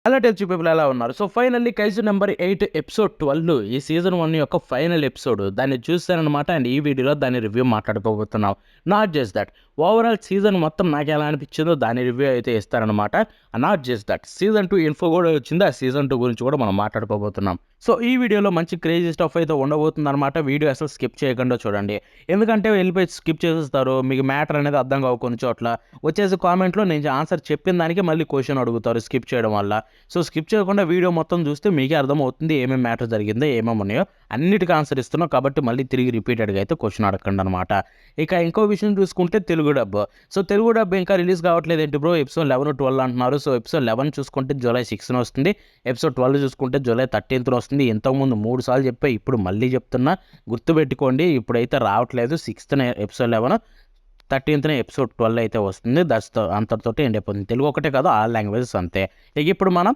Hello టెల్చీ people ఎలా ఉన్నారు? So finally 'kaiju number 8' episode 12 ఈ సీజన్ 1 యొక్క ఫైనల్ ఎపిసోడ్. దాన్ని చూసాననమాట. అండ్ ఈ వీడియోలో దాని రివ్యూ మాట్లాడుకోబోతున్నాం. Not just that, overall season మొత్తం నాకెలా అనిపించిందో దాని రివ్యూ అయితే ఇస్తారనమాట. Not just that, season 2 info కూడా వచ్చింది. ఆ సీజన్ 2 గురించి కూడా మనం మాట్లాడుకోబోతున్నాం. సో ఈ వీడియోలో మంచి క్రేజీ స్టఫ్ అయితే ఉండబోతుందన్నమాట. వీడియో అసలు స్కిప్ చేయకుండా చూడండి. ఎందుకంటే వెళ్ళిపోయి స్కిప్ చేసేస్తారు. మీకు మ్యాటర్ అనేది అర్థం కావు కొన్ని చోట్ల. వచ్చేసి కామెంట్లో నేను ఆన్సర్ చెప్పిన దానికి మళ్ళీ క్వశ్చన్ అడుగుతారు స్కిప్ చేయడం వల్ల. సో స్కిప్ చేయకుండా వీడియో మొత్తం చూస్తే మీకే అర్థమవుతుంది ఏమేమి మ్యాటర్ జరిగిందో, ఏమేమి ఉన్నాయో అన్నిటికీ ఆన్సర్ ఇస్తున్నాం. కాబట్టి మళ్ళీ తిరిగి రిపీటెడ్గా అయితే క్వశ్చన్ అడగండి అనమాట. ఇక ఇంకో విషయం చూసుకుంటే Telugu dub. So Telugu dub ఇంకా రిలీజ్ కావట్లేదు ఏంటి బ్రో, ఎపిసోడ్ 11, 12 అంటున్నారు. సో ఎపిసోడ్ 11 చూసుకుంటే జూలై 6న వస్తుంది. ఎపిసోడ్ 12 చూసుకుంటే జూలై 13న వస్తుంది. ఇంతకుముందు 3 సార్లు చెప్పా, ఇప్పుడు మళ్ళీ చెప్తున్నా, గుర్తుపెట్టుకోండి. ఇప్పుడైతే రావట్లేదు. 6న ఎపిసోడ్ 11, 13న ఎపిసోడ్ 12 అయితే వస్తుంది. అంతటితోటి ఎండ్ అయిపోతుంది. తెలుగు ఒకటే కాదు, ఆల్ లాంగ్వేజెస్ అంతే. ఇక ఇప్పుడు మనం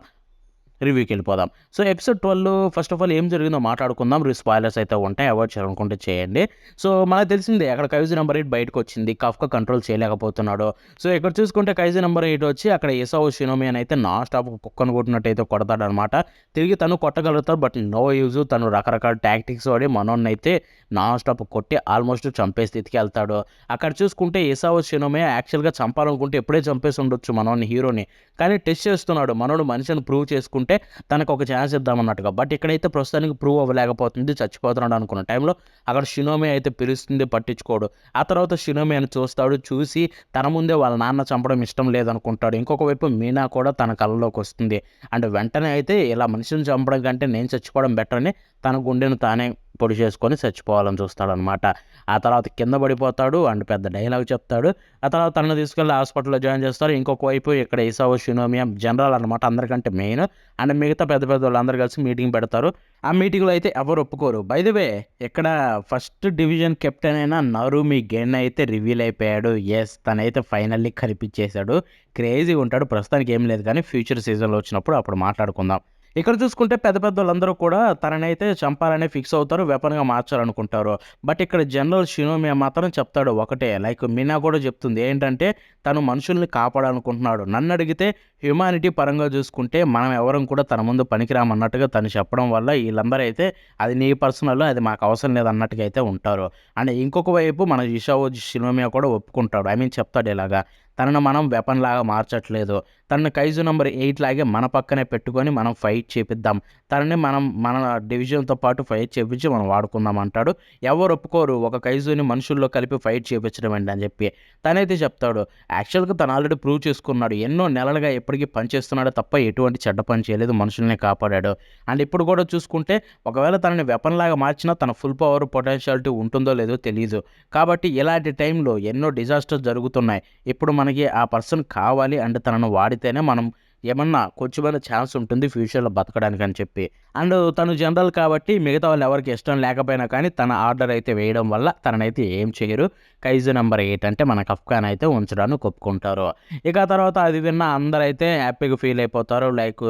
రివ్యూకి వెళ్ళిపోదాం. So episode 12 first of all ఏం జరిగిందో మాట్లాడుకుందాం. స్పాయిలర్స్ అయితే ఉంటాయి, అవాయిడ్ చేయాలనుకుంటే చేయండి. సో మనకు తెలిసిందే అక్కడ కైజు నెంబర్ 8 బయటకు వచ్చింది. Kafka control చేయలేకపోతున్నాడు. సో ఇక్కడ చూసుకుంటే కైజు నెంబర్ 8 వచ్చి అక్కడ ఇసావో షినోమి అని అయితే నాన్ స్టాప్ కుక్కను కొట్టినట్టు అయితే కొడతాడనమాట. తిరిగి తను కొట్టగలుగుతాడు, బట్ నో యూజ్. తను రకరకాల టాక్టిక్స్ వాడి మనోన్ని అయితే నాన్ స్టాప్ కొట్టి ఆల్మోస్ట్ చంపే స్థితికి వెళ్తాడు. అక్కడ చూసుకుంటే ఇసావో షినోమి యాక్చువల్గా చంపాలనుకుంటే ఎప్పుడే చంపేసి ఉండొచ్చు మనోని, హీరోని. కానీ టెస్ట్ చేస్తున్నాడు. మనోడు మనిషిని ప్రూవ్ చేసుకుంటే తనకు ఒక ఛాన్స్ ఇద్దామన్నట్టుగా. బట్ ఇక్కడైతే ప్రస్తుతానికి ప్రూవ్ అవ్వలేకపోతుంది. చచ్చిపోతున్నాడు అనుకున్న టైంలో అక్కడ షినోమి అయితే పిలుస్తుంది, పట్టించుకోడు. ఆ తర్వాత షినోమి అని చూస్తాడు. చూసి తన ముందే వాళ్ళ నాన్న చంపడం ఇష్టం లేదనుకుంటాడు. ఇంకొక వైపు మీనా కూడా తన కళ్ళలోకి వస్తుంది. అండ్ వెంటనే అయితే ఇలా మనిషిని చంపడం కంటే నేను చచ్చిపోవడం బెటర్ అని తన గుండెను తానే పొడి చేసుకొని చచ్చిపోవాలని చూస్తాడనమాట. ఆ తర్వాత కింద పడిపోతాడు అండ్ పెద్ద డైలాగ్ చెప్తాడు. ఆ తర్వాత తనను తీసుకెళ్ళి హాస్పిటల్లో జాయిన్ చేస్తారు. ఇంకొక వైపు ఇక్కడ ఇసావో షినోమియా జనరల్ అనమాట, అందరికంటే మెయిన్. అండ్ మిగతా పెద్ద పెద్ద వాళ్ళందరూ కలిసి మీటింగ్ పెడతారు. ఆ మీటింగ్లో అయితే ఎవరు ఒప్పుకోరు. బై ది వే ఇక్కడ ఫస్ట్ డివిజన్ కెప్టెన్ అయిన నరుమి గెన్ అయితే రివీల్ అయిపోయాడు. ఎస్, తనైతే ఫైనల్లీ కనిపించేశాడు. క్రేజీ ఉంటాడు. ప్రస్తుతానికి ఏం లేదు కానీ ఫ్యూచర్ సీజన్లో వచ్చినప్పుడు అప్పుడు మాట్లాడుకుందాం. ఇక్కడ చూసుకుంటే పెద్ద పెద్ద వాళ్ళందరూ కూడా తననైతే చంపాలనే ఫిక్స్ అవుతారు, వెపన్గా మార్చాలనుకుంటారు. బట్ ఇక్కడ జనరల్ షినోమియా మాత్రం చెప్తాడు ఒకటే, లైక్ మీనా కూడా చెప్తుంది ఏంటంటే తను మనుషుల్ని కాపాడాలనుకుంటున్నాడు. నన్ను అడిగితే హ్యుమానిటీ పరంగా చూసుకుంటే మనం ఎవరం కూడా తన ముందు పనికిరామన్నట్టుగా తను చెప్పడం వల్ల వీళ్ళందరూ అయితే అది నీ పర్సనల్, అది మాకు అవసరం లేదు అన్నట్టుగా అయితే ఉంటారు. అండ్ ఇంకొక వైపు మన ఇషావో షినోమియా కూడా ఒప్పుకుంటాడు. ఐ మీన్ చెప్తాడు ఇలాగా, తనను మనం వెపన్ లాగా మార్చట్లేదు, తనని కైజు నెంబర్ 8 లాగే మన పక్కనే పెట్టుకొని మనం ఫైట్ చేపిద్దాం, తనని మనం మన డివిజన్తో పాటు ఫైట్ చేపించి మనం వాడుకుందాం అంటాడు. ఎవరు ఒప్పుకోరు ఒక కైజుని మనుషుల్లో కలిపి ఫైట్ చేపించడం ఏంటి అని చెప్పి. తనైతే చెప్తాడు యాక్చువల్గా తను ఆల్రెడీ ప్రూవ్ చేసుకున్నాడు. ఎన్నో నెలలుగా ఎప్పటికీ పని చేస్తున్నాడు తప్ప ఎటువంటి చెడ్డ పని చేయలేదు, మనుషుల్ని కాపాడాడు. అండ్ ఇప్పుడు కూడా చూసుకుంటే ఒకవేళ తనని వెపన్ లాగా మార్చినా తన ఫుల్ పవర్ పొటెన్షియాలిటీ ఉంటుందో లేదో తెలియదు. కాబట్టి ఇలాంటి టైంలో ఎన్నో డిజాస్టర్స్ జరుగుతున్నాయి. ఇప్పుడు మనకి ఆ పర్సన్ కావాలి అంటే తనను వాడితేనే మనం ఏమన్నా కొంచెమైనా ఛాన్స్ ఉంటుంది ఫ్యూచర్లో బతకడానికి అని చెప్పి. అండ్ తను జనరల్ కాబట్టి మిగతా వాళ్ళు ఎవరికి ఇష్టం లేకపోయినా కానీ తన ఆర్డర్ అయితే వేయడం వల్ల తననైతే ఏం చేయరు. కైజు నెంబర్ 8 అంటే మన కఫ్కాన్ అయితే ఉంచడానికి ఒప్పుకుంటారు. ఇక తర్వాత అది విన్న అందరైతే హ్యాపీగా ఫీల్ అయిపోతారు. లైక్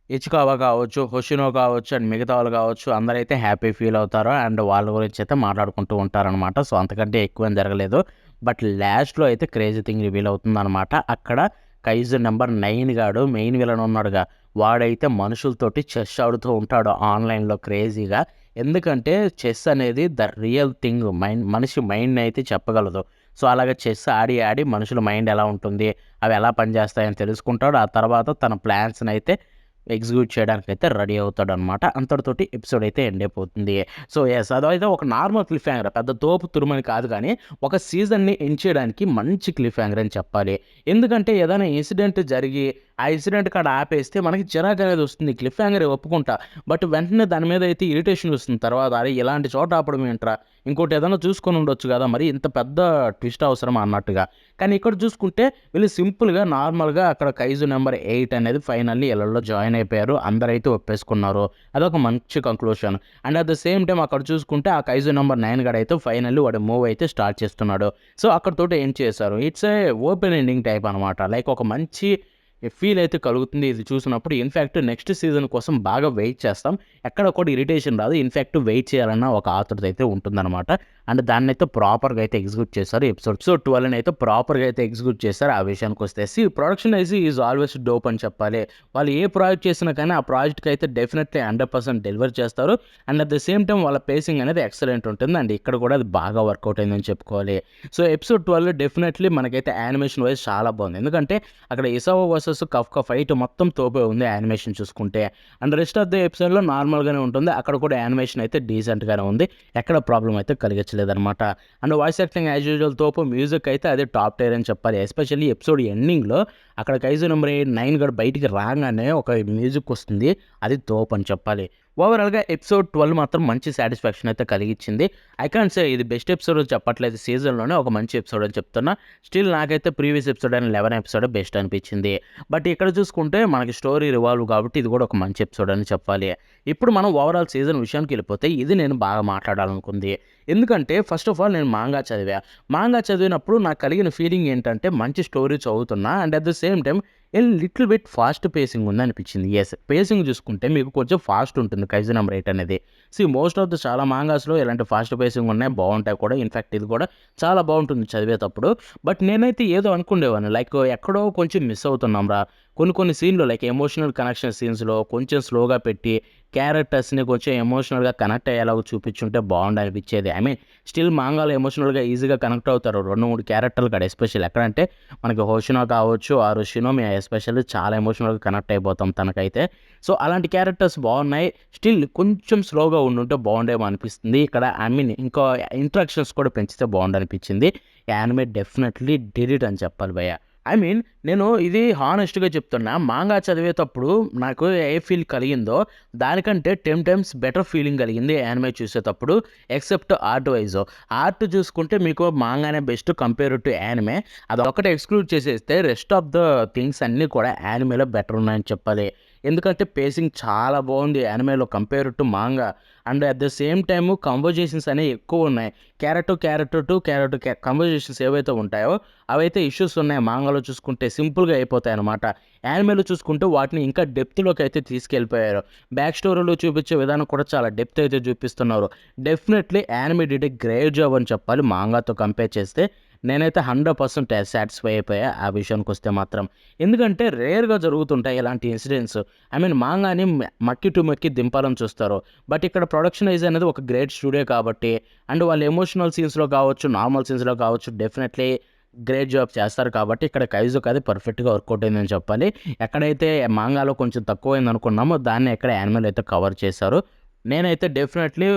ఇచికావా కావచ్చు, హోషినో కావచ్చు అండ్ మిగతా వాళ్ళు కావచ్చు, అందరైతే హ్యాపీ ఫీల్ అవుతారు. అండ్ వాళ్ళ గురించి అయితే మాట్లాడుకుంటూ ఉంటారనమాట. సో అంతకంటే ఎక్కువేం జరగలేదు. బట్ లాస్ట్లో అయితే క్రేజీ థింగ్ రివీల్ అవుతుందన్నమాట. అక్కడ కైజు నెంబర్ 9 గాడు మెయిన్ విలన్ ఉన్నాడుగా, వాడైతే మనుషులతోటి చెస్ ఆడుతూ ఉంటాడు ఆన్లైన్లో క్రేజీగా. ఎందుకంటే చెస్ అనేది ద రియల్ థింగ్, మనిషి మైండ్ని అయితే చెప్పగలదు. సో అలాగే చెస్ ఆడి ఆడి మనుషుల మైండ్ ఎలా ఉంటుంది, అవి ఎలా పనిచేస్తాయని తెలుసుకుంటాడు. ఆ తర్వాత తన ప్లాన్స్ని అయితే ఎగ్జిక్యూట్ చేయడానికైతే రెడీ అవుతాడనమాట. అంతటితోటి ఎపిసోడ్ అయితే ఎండ్ అయిపోతుంది. సో యెస్, అదైతే ఒక నార్మల్ క్లిఫ్ హ్యాంగర్, పెద్ద తోపు తురుమని కాదు కానీ ఒక సీజన్ని ఎండ్ చేయడానికి మంచి క్లిఫ్ హ్యాంగర్ అని చెప్పాలి. ఎందుకంటే ఏదైనా ఇన్సిడెంట్ జరిగి ఆ ఇన్సిడెంట్ కాడ ఆపేస్తే మనకి చిరాకు అనేది వస్తుంది. క్లిఫ్ హ్యాంగర్ ఒప్పుకుంటా, బట్ వెంటనే దాని మీద అయితే ఇరిటేషన్ వస్తుంది తర్వాత. అరే ఇలాంటి చోట ఆపడం ఏంట్రా, ఇంకోటి ఏదైనా చూసుకొని ఉండొచ్చు కదా, మరి ఇంత పెద్ద ట్విస్ట్ అవసరమా అన్నట్టుగా. కానీ ఇక్కడ చూసుకుంటే వీళ్ళు సింపుల్గా నార్మల్గా అక్కడ కైజు నెంబర్ 8 అనేది ఫైనల్లీ ఇళ్లలో జాయిన్ అయిపోయారు. అందరైతే ఒప్పేసుకున్నారు. అదొక మంచి conclusion. And at the same time అక్కడ చూసుకుంటే ఆ కైజు నెంబర్ 9 గడ అయితే ఫైనల్లీ వాడు మూవ్ అయితే స్టార్ట్ చేస్తున్నాడు. సో అక్కడతోటి ఏం చేశారు, it's a open ending type అనమాట. లైక్ ఒక మంచి ఫీల్ అయితే కలుగుతుంది ఇది చూసినప్పుడు. ఇన్ఫ్యాక్ట్ నెక్స్ట్ సీజన్ కోసం బాగా వెయిట్ చేస్తాం. ఎక్కడ కూడా ఇరిటేషన్ రాదు. ఇన్ఫ్యాక్ట్ వెయిట్ చేయాలన్న ఒక ఆతృత అయితే ఉంటుందన్నమాట. అండ్ దాన్నైతే ప్రాపర్గా అయితే ఎగ్జిక్యూట్ చేశారు. ఎపిసోడ్ 12 అయితే ప్రాపర్గా అయితే ఎగ్జిక్యూట్ చేశారు. ఆ విషయానికి వస్తే ప్రొడక్షన్ ఈజ్ ఆల్వేస్ డోప్ అని చెప్పాలి. వాళ్ళు ఏ ప్రాజెక్ట్ చేసినా కానీ ఆ ప్రాజెక్ట్కి అయితే డెఫినెట్లీ 100% డెలివర్ చేస్తారు. And at the same time వాళ్ళ పేసింగ్ అనేది ఎక్సలెంట్ ఉంటుంది. అండ్ ఇక్కడ కూడా అది బాగా వర్కౌట్ అయిందని చెప్పుకోవాలి. సో ఎపిసోడ్ 12 డెఫినెట్లీ మనకైతే యానిమేషన్ వైజ్ చాలా బాగుంది. ఎందుకంటే అక్కడ ఇసావో వర్సెస్ కఫ్కా ఫైట్ మొత్తం తోపే ఉంది యానిమేషన్ చూసుకుంటే. అండ్ రెస్ట్ ఆఫ్ ద ఎపిసోడ్లో నార్మల్గానే ఉంటుంది. అక్కడ కూడా యానిమేషన్ అయితే డీసెంట్గానే ఉంది. ఎక్కడ ప్రాబ్లం అయితే కలిగించలేదన్నమాట. And voice acting as usual తోపు, మ్యూజిక్ అయితే అదే టాప్ టైర్ అని చెప్పాలి. ఎస్పెషల్లీ ఎపిసోడ్ ఎండింగ్లో అక్కడ కైజు నెంబర్ 9 కూడా బయటికి రాగానే ఒక మ్యూజిక్ వస్తుంది. అది తోపు అని చెప్పాలి. ఓవరాల్గా ఎపిసోడ్ 12 మాత్రం మంచి సాటిస్ఫాక్షన్ అయితే కలిగించింది. ఐ కాంట్ సే ఇది బెస్ట్ ఎపిసోడ్ చెప్పట్లేదు, సీజన్లోనే ఒక మంచి ఎపిసోడ్ అని చెప్తున్నా. స్టిల్ నాకైతే ప్రీవియస్ ఎపిసోడ్ అయిన 11 ఎపిసోడ్ బెస్ట్ అనిపించింది. బట్ ఇక్కడ చూసుకుంటే మనకి స్టోరీ రివాల్వ్ కాబట్టి ఇది కూడా ఒక మంచి ఎపిసోడ్ అని చెప్పాలి. ఇప్పుడు మనం ఓవరాల్ సీజన్ విషయానికి వెళ్ళిపోతే ఇది నేను బాగా మాట్లాడాలనుకుంది. ఎందుకంటే ఫస్ట్ ఆఫ్ ఆల్ నేను మాంగా చదివినప్పుడు నాకు కలిగిన ఫీలింగ్ ఏంటంటే మంచి స్టోరీ చదువుతున్నా and at the same time little bit fast facing ఉంది అనిపించింది. ఎస్, పేసింగ్ చూసుకుంటే మీకు కొంచెం ఫాస్ట్ ఉంటుంది కైజు నెంబర్ 8 అనేది. మోస్ట్ ఆఫ్ ద చాలా మాంగాస్లో ఇలాంటి ఫాస్ట్ పేసింగ్ ఉన్నాయి, బాగుంటాయి కూడా. ఇన్ఫ్యాక్ట్ ఇది కూడా చాలా బాగుంటుంది చదివేటప్పుడు. బట్ నేనైతే ఏదో అనుకునేవాడిని, లైక్ ఎక్కడో కొంచెం మిస్ అవుతున్నాం రా, కొన్ని సీన్లు లైక్ ఎమోషనల్ కనెక్షన్ సీన్స్లో కొంచెం స్లోగా పెట్టి క్యారెక్టర్స్ని కొంచెం ఎమోషనల్గా కనెక్ట్ అయ్యేలాగా చూపించుంటే బాగుండు అనిపించేది. ఐ మీన్ స్టిల్ మాంగాలో ఎమోషనల్గా ఈజీగా కనెక్ట్ అవుతారు 2-3 క్యారెక్టర్లు కాడ. ఎస్పెషల్ ఎక్కడంటే మనకి హోషినో కావచ్చు, ఆరు షినోమి ఎస్పెషల్లీ చాలా ఎమోషనల్గా కనెక్ట్ అయిపోతాం తనకైతే. సో అలాంటి క్యారెక్టర్స్ బాగున్నాయి. స్టిల్ కొంచెం స్లోగా ఉండుంటే బాగుండేమో అనిపిస్తుంది ఇక్కడ. ఐ మీన్ ఇంకా ఇంట్రాక్షన్స్ కూడా పెంచితే బాగుండు అనిపించింది. యానిమే డెఫినెట్లీ డిలీట్ అని చెప్పాలి భయ్య. ఐ మీన్ నేను ఇది హానెస్ట్‌గా చెప్తున్నా. మాంగా చదివేటప్పుడు నాకు ఏ ఫీల్ కలిగిందో దానికంటే 10 టైమ్స్ బెటర్ ఫీలింగ్ కలిగింది యానిమే చూసేటప్పుడు. Except art wise. ఆర్ట్ చూసుకుంటే మీకు మాంగానే బెస్ట్ కంపేర్ టు యానిమే. అదొక్కటి ఎక్స్‌క్లూడ్ చేసేస్తే రెస్ట్ ఆఫ్ ద థింగ్స్ అన్నీ కూడా యానిమేలో బెటర్ ఉన్నాయని చెప్పాలి. ఎందుకంటే పేసింగ్ చాలా బాగుంది యానిమేలో compare to manga. And at the same time conversations అనేవి ఎక్కువ ఉన్నాయి. క్యారెక్టర్ టు కన్వర్జేషన్స్ ఏవైతే ఉంటాయో అవైతే ఇష్యూస్ ఉన్నాయి. మాంగాలో చూసుకుంటే సింపుల్గా అయిపోతాయి అనమాట. యానిమేలో చూసుకుంటే వాటిని ఇంకా డెప్త్లోకి అయితే తీసుకెళ్ళిపోయారు. బ్యాక్ స్టోరీలో చూపించే విధానం కూడా చాలా డెప్త్ అయితే చూపిస్తున్నారు. Definitely anime did a great job అని చెప్పాలి మాంగాతో కంపేర్ చేస్తే. నేనైతే 100% సాటిస్ఫై అయిపోయా ఆ విషయానికి వస్తే మాత్రం. ఎందుకంటే రేర్గా జరుగుతుంటాయి ఇలాంటి ఇన్సిడెంట్స్. ఐ మీన్ మాంగాని మక్కి దింపాలని చూస్తారు. బట్ ఇక్కడ ప్రొడక్షన్ వైజ్ అనేది ఒక గ్రేట్ స్టూడియో కాబట్టి అండ్ వాళ్ళు ఎమోషనల్ సీన్స్లో కావచ్చు, నార్మల్ సీన్స్లో కావచ్చు డెఫినెట్లీ గ్రేట్ జాబ్ చేస్తారు కాబట్టి ఇక్కడ కైజుకి అది పర్ఫెక్ట్గా వర్కౌట్ అయిందని చెప్పాలి. ఎక్కడైతే మాంగాలో కొంచెం తక్కువైంది అనుకున్నామో దాన్ని ఎక్కడ యానిమేలో అయితే కవర్ చేశారు. నేనైతే definitely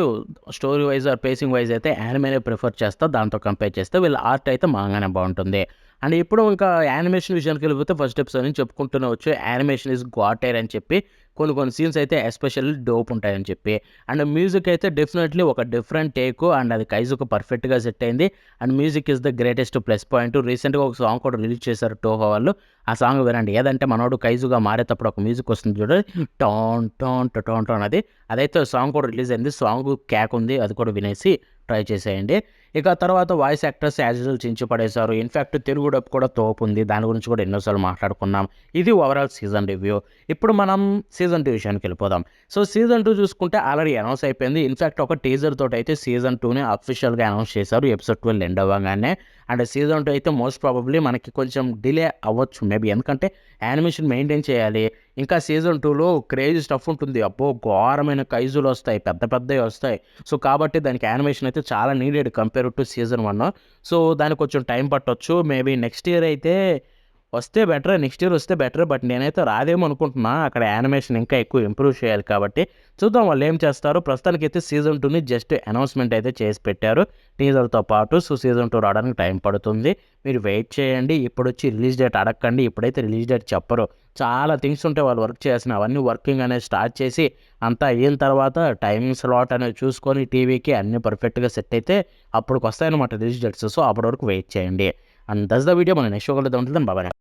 story wise or pacing wise అయితే యానిమేనే ప్రిఫర్ చేస్తా దాంతో కంపేర్ చేస్తే. వీళ్ళ ఆర్ట్ అయితే మాంగానే బాగుంటుంది. అండ్ ఇప్పుడు ఇంకా యానిమేషన్ విషయానికి వెళ్ళిపోతే ఫస్ట్ ఎపిసోడ్ నుంచి చెప్పుకుంటూనే వచ్చు యానిమేషన్ ఈజ్ గాట్ టైర్ అని చెప్పి. కొన్ని సీన్స్ అయితే ఎస్పెషల్లీ డోప్ ఉంటాయని చెప్పి. అండ్ మ్యూజిక్ అయితే డెఫినెట్లీ ఒక డిఫరెంట్ టేక్ అండ్ అది కైజుకు పర్ఫెక్ట్గా సెట్ అయింది. And music is the greatest plus point. రీసెంట్గా ఒక సాంగ్ కూడా రిలీజ్ చేశారు టోహో వాళ్ళు. ఆ సాంగ్ వినండి. ఏదంటే మనోడు కైజుగా మారేటప్పుడు ఒక మ్యూజిక్ వస్తుంది చూడండి, టాన్ టాన్ టోన్ టోన్ అది. అదైతే సాంగ్ కూడా రిలీజ్ అయింది. సాంగ్ క్యాక్ ఉంది, అది కూడా వినేసి ట్రై చేసేయండి. ఇక తర్వాత వాయిస్ యాక్టర్స్ యాజ్ యూజువల్ చించి పడేశారు. ఇన్ఫ్యాక్ట్ తెలుగు డబ్ కూడా తోపు ఉంది. దాని గురించి కూడా ఎన్నోసార్లు మాట్లాడుకున్నాం. ఇది ఓవరాల్ సీజన్ రివ్యూ. ఇప్పుడు మనం సీజన్ 2 విషయానికి వెళ్ళిపోదాం. సీజన్ 2 చూసుకుంటే ఆల్రెడీ అనౌన్స్ అయిపోయింది. ఇన్ఫ్యాక్ట్ ఒక టీజర్ తోటి అయితే సీజన్ 2ని అఫీషియల్గా అనౌన్స్ చేశారు ఎపిసోడ్ 12 ఎండ్ అవ్వగానే. అండ్ సీజన్ 2 అయితే మోస్ట్ ప్రాబబ్లీ మనకి కొంచెం డిలే అవ్వచ్చు మేబీ. ఎందుకంటే యానిమేషన్ మెయింటైన్ చేయాలి. ఇంకా సీజన్ 2లో క్రేజీ స్టఫ్ ఉంటుంది. అబ్బో ఘోరమైన కైజులు వస్తాయి, పెద్దవి వస్తాయి. కాబట్టి దానికి యానిమేషన్ అయితే చాలా నీడెడ్ కంపేర్ టు సీజన్ 1. దానికి కొంచెం టైం పట్టొచ్చు. మేబీ నెక్స్ట్ ఇయర్ వస్తే బెటర్. బట్ నేనైతే రాదేమో అనుకుంటున్నా. అక్కడ యానిమేషన్ ఇంకా ఎక్కువ ఇంప్రూవ్ చేయాలి కాబట్టి చూద్దాం వాళ్ళు ఏం చేస్తారు. ప్రస్తుతానికైతే సీజన్ 2ని జస్ట్ అనౌన్స్మెంట్ అయితే చేసి పెట్టారు టీజర్తో పాటు. సీజన్ 2 రావడానికి టైం పడుతుంది. మీరు వెయిట్ చేయండి. ఇప్పుడు వచ్చి రిలీజ్ డేట్ అడగండి. ఇప్పుడైతే రిలీజ్ డేట్ చెప్పరు. చాలా థింగ్స్ ఉంటాయి వాళ్ళు వర్క్ చేయాల్సిన. అవన్నీ వర్కింగ్ అనేది స్టార్ట్ చేసి అంతా అయిన తర్వాత టైమింగ్ స్లాట్ అనేది చూసుకొని టీవీకి అన్నీ పర్ఫెక్ట్గా సెట్ అయితే అప్పటికి వస్తాయన్నమాట రిలీజ్ డేట్స్. అప్పటి వరకు వెయిట్ చేయండి. And that's the video. మన నెక్స్ట్ షో కలుద్దాం. ఉంటుంది బాబాయ్.